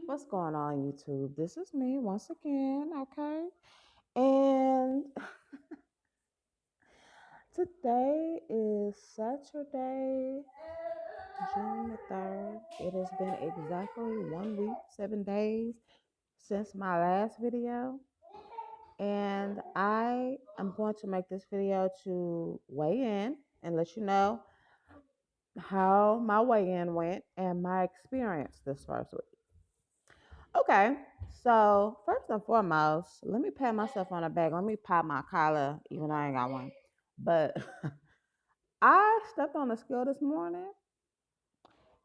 What's going on, YouTube? This is me once again, okay? And today is Saturday, June the 3rd. It has been exactly 1 week, 7 days since my last video. And I am going to make this video to weigh in and let you know how my weigh in went and my experience this first week. Okay, so first and foremost, let me pat myself on the back. Let me pop my collar, even though I ain't got one. But I stepped on the scale this morning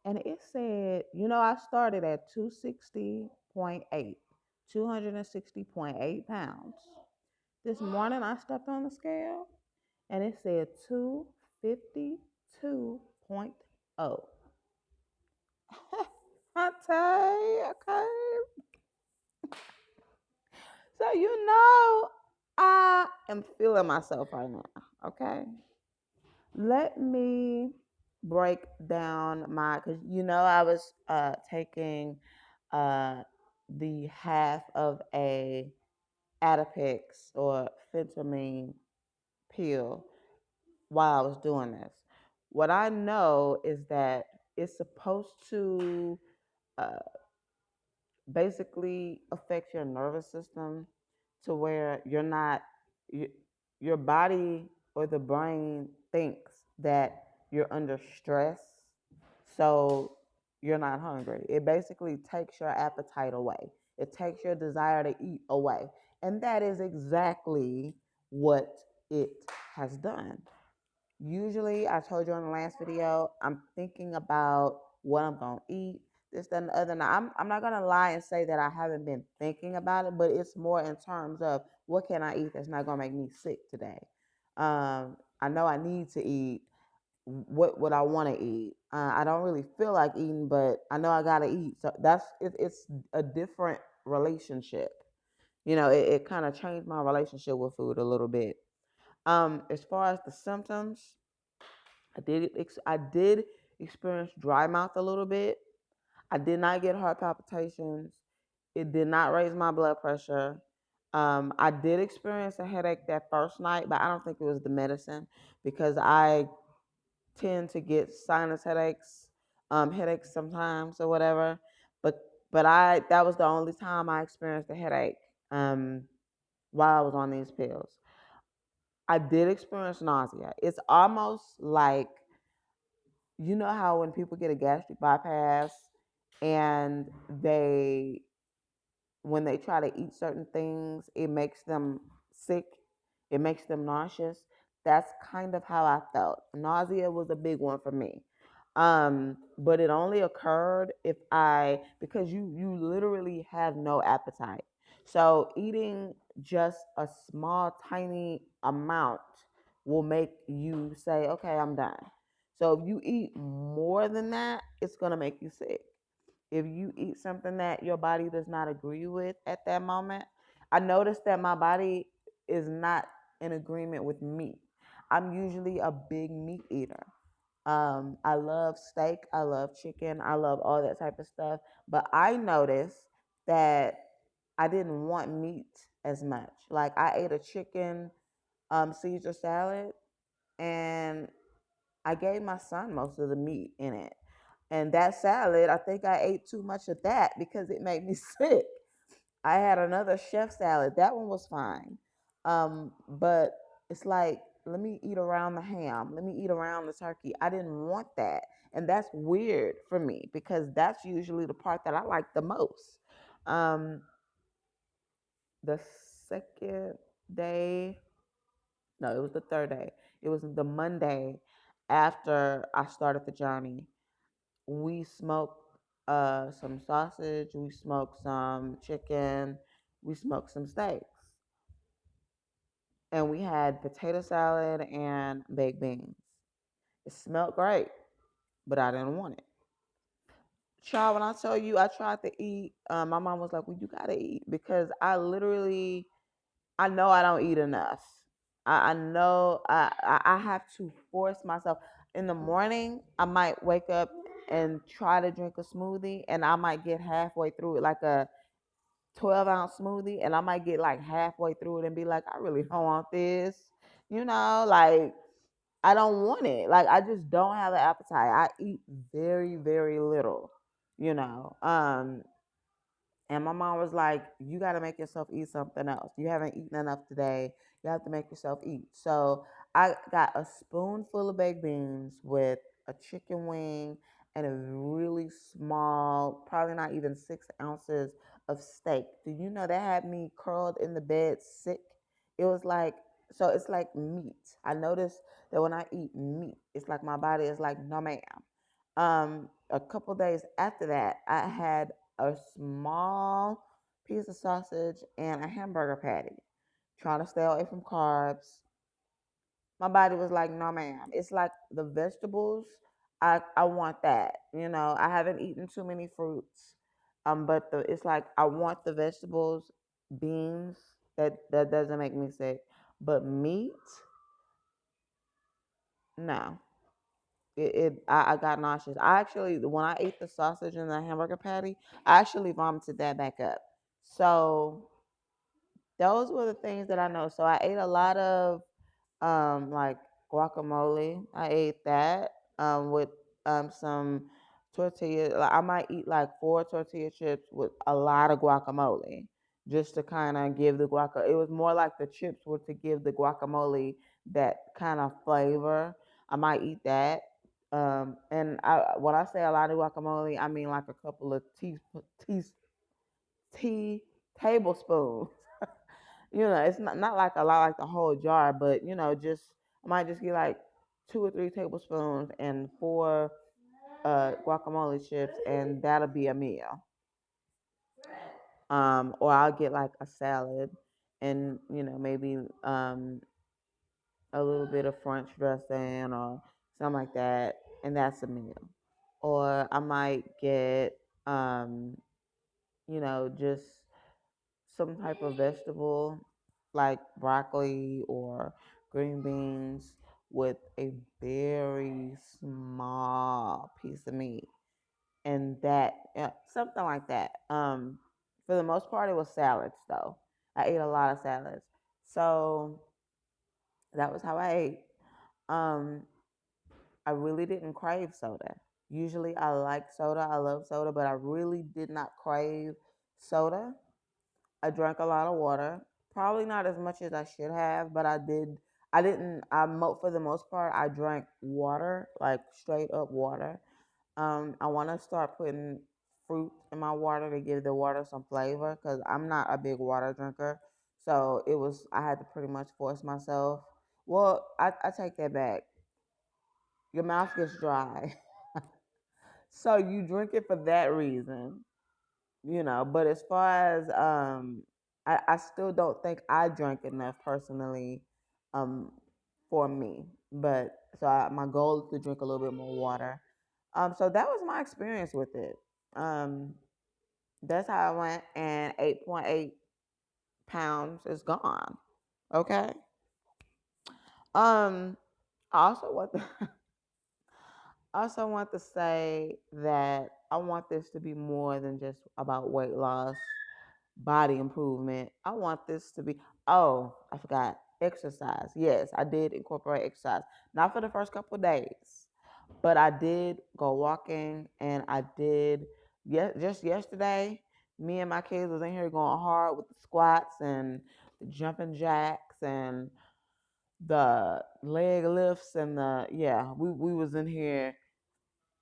and it said, I started at 260.8, 260.8 pounds. This morning I stepped on the scale and it said 252.0. I tell you, okay. So I am feeling myself right now. Okay. Let me break down because I was taking the half of a Adipix or phentermine pill while I was doing this. What I know is that it's supposed to uh, basically affects your nervous system to where you, your body or the brain thinks that you're under stress, so you're not hungry. It basically takes your appetite away. It takes your desire to eat away. And that is exactly what it has done. Usually, I told you in the last video, I'm thinking about what I'm going to eat, this, that, and the other. Now, I'm not going to lie and say that I haven't been thinking about it, but it's more in terms of what can I eat that's not going to make me sick today. I know I need to eat. What would I want to eat? I don't really feel like eating, but I know I got to eat. So it's a different relationship. It kind of changed my relationship with food a little bit. As far as the symptoms, I did experience dry mouth a little bit. I did not get heart palpitations. It did not raise my blood pressure. I did experience a headache that first night, but I don't think it was the medicine because I tend to get sinus headaches sometimes or whatever. But but that was the only time I experienced a headache um, while I was on these pills. I did experience nausea. It's almost like how when people get a gastric bypass and they when they try to eat certain things, it makes them sick, it makes them nauseous. That's kind of how I felt. Nausea was a big one for me. But it only occurred because you literally have no appetite. So eating just a small tiny amount will make you say, "Okay, I'm done." So if you eat more than that, it's going to make you sick. If you eat something that your body does not agree with at that moment, I noticed that my body is not in agreement with meat. I'm usually a big meat eater. I love steak, I love chicken, I love all that type of stuff. But I noticed that I didn't want meat as much. Like I ate a chicken Caesar salad and I gave my son most of the meat in it. And that salad, I think I ate too much of that because it made me sick. I had another chef salad. That one was fine. But it's like, let me eat around the ham. Let me eat around the turkey. I didn't want that. And that's weird for me because that's usually the part that I like the most. Um, the second day, no, it was the third day. It was the Monday after I started the journey. We smoked some sausage, we smoked some chicken, we smoked some steaks. And we had potato salad and baked beans. It smelled great, but I didn't want it. Child, when I tell you I tried to eat, my mom was like, "Well, you gotta eat," because I know I don't eat enough. I know I have to force myself. In the morning, I might wake up and try to drink a smoothie, and I might get halfway through it, like a 12-ounce smoothie, and I might get like halfway through it and be like, I really don't want this. Like I don't want it. Like I just don't have the appetite. I eat very, very little, you know. And my mom was like, you got to make yourself eat something else. You haven't eaten enough today. You have to make yourself eat. So I got a spoonful of baked beans with a chicken wing and a really small, probably not even 6 ounces of steak. Do you know that had me curled in the bed sick? It was like, so it's like meat. I noticed that when I eat meat, it's like my body is like, no, ma'am. A couple days after that, I had a small piece of sausage and a hamburger patty. Trying to stay away from carbs. My body was like, no, ma'am. It's like the vegetables. I want that. I haven't eaten too many fruits. But it's like I want the vegetables, beans. That doesn't make me sick. But meat, no. I got nauseous. I actually, when I ate the sausage and the hamburger patty, I actually vomited that back up. So those were the things that I know. So I ate a lot of like guacamole. I ate that with some tortilla. Like, I might eat like 4 tortilla chips with a lot of guacamole just to kind of give the guaca. It was more like the chips were to give the guacamole that kind of flavor. I might eat that. When I say a lot of guacamole, I mean like a couple of tea, tea tablespoons. It's not like a lot like the whole jar, but just I might just get like 2 or 3 tablespoons and 4 guacamole chips, and that'll be a meal. Or I'll get like a salad and maybe a little bit of French dressing or something like that, and that's a meal. Or I might get just some type of vegetable like broccoli or green beans with a very small piece of meat, and that something like that. For the most part, it was salads though. I ate a lot of salads, so that was how I ate. Um, I really didn't crave soda. Usually, I like soda. I love soda, but I really did not crave soda. I drank a lot of water. Probably not as much as I should have, but I did. I didn't. For the most part, I drank water, like straight up water. I want to start putting fruit in my water to give the water some flavor because I'm not a big water drinker. So it was. I had to pretty much force myself. Well, I take that back. Your mouth gets dry, so you drink it for that reason. But as far as I still don't think I drank enough personally, um for me. But my goal is to drink a little bit more water. So that was my experience with it. um that's how I went, and 8.8 pounds is gone. Okay. I also want to I also want to say that I want this to be more than just about weight loss, body improvement. I want this to be, oh, I forgot, exercise. Yes, I did incorporate exercise. Not for the first couple of days, but I did go walking, and I did, just yesterday, me and my kids was in here going hard with the squats and the jumping jacks and the leg lifts and yeah, we was in here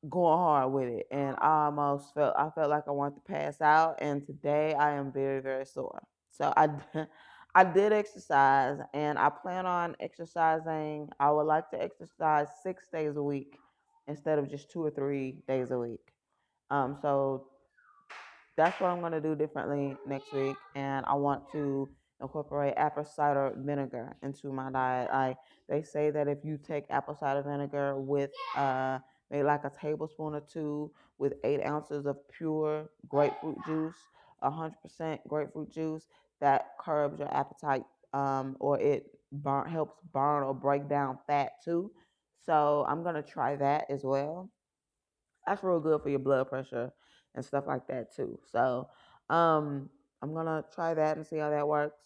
going hard with it, and I felt like I wanted to pass out, and today I am very, very sore. So I did exercise, and I plan on exercising. I would like to exercise 6 days a week instead of just 2 or 3 days a week. So that's what I'm going to do differently next week. And I want to incorporate apple cider vinegar into my diet. They say that if you take apple cider vinegar with maybe like a tablespoon or two with 8 ounces of pure grapefruit juice, 100% grapefruit juice, that curbs your appetite, or it helps burn or break down fat too. So I'm going to try that as well. That's real good for your blood pressure and stuff like that too. So um, I'm gonna try that and see how that works.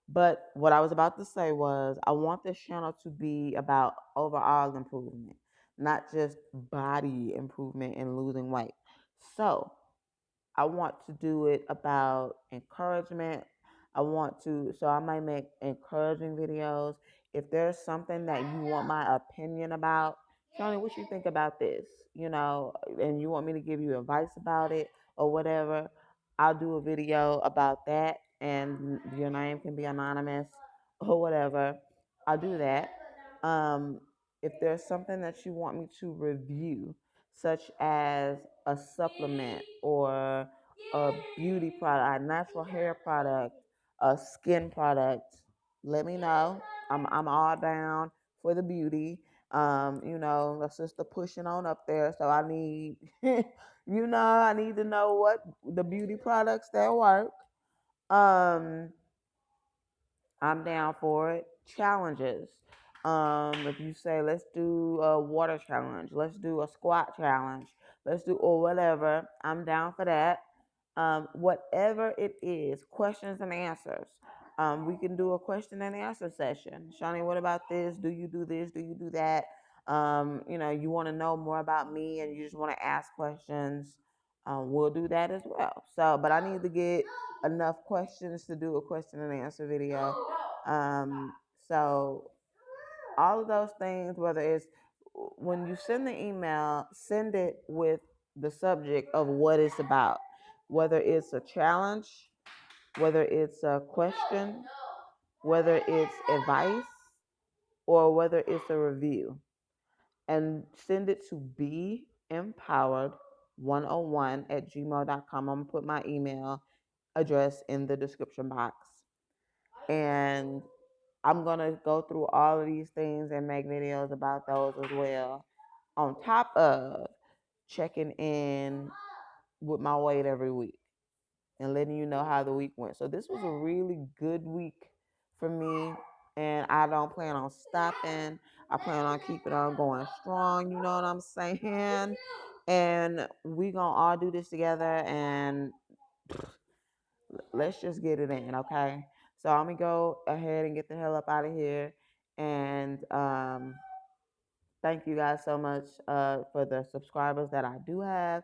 But what I was about to say was I want this channel to be about overall improvement, not just body improvement and losing weight. So I want to do it about encouragement. So I might make encouraging videos. If there's something that you want my opinion about, Johnny, what you think about this? And you want me to give you advice about it or whatever, I'll do a video about that and your name can be anonymous or whatever. I'll do that. Um, if there's something that you want me to review, such as a supplement or a beauty product, a natural hair product, a skin product, let me know. I'm all down for the beauty. The sister pushing on up there, so I need I need to know what the beauty products that work. Um I'm down for it. Challenges. If you say let's do a water challenge, let's do a squat challenge, let's do or whatever, I'm down for that. Whatever it is, questions and answers. We can do a question and answer session. Shawnee, what about this? Do you do this? Do you do that? You want to know more about me and you just want to ask questions. We'll do that as well. So, but I need to get enough questions to do a question and answer video. So all of those things, whether it's when you send the email, send it with the subject of what it's about, whether it's a challenge, whether it's a question, whether it's advice, or whether it's a review. And send it to beempowered101@gmail.com. I'm going to put my email address in the description box. And I'm going to go through all of these things and make videos about those as well, on top of checking in with my weight every week and letting you know how the week went. So this was a really good week for me, and I don't plan on stopping. I plan on keeping on going strong, you know what I'm saying? And we gonna all do this together, and let's just get it in, okay? So I'm gonna go ahead and get the hell up out of here. And thank you guys so much for the subscribers that I do have.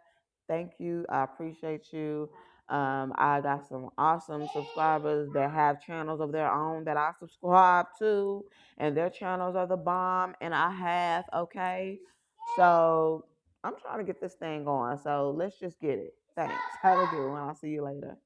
Thank you. I appreciate you. I got some awesome subscribers that have channels of their own that I subscribe to, and their channels are the bomb, and I have, okay? So I'm trying to get this thing going. So let's just get it. Thanks. Have a good one. I'll see you later.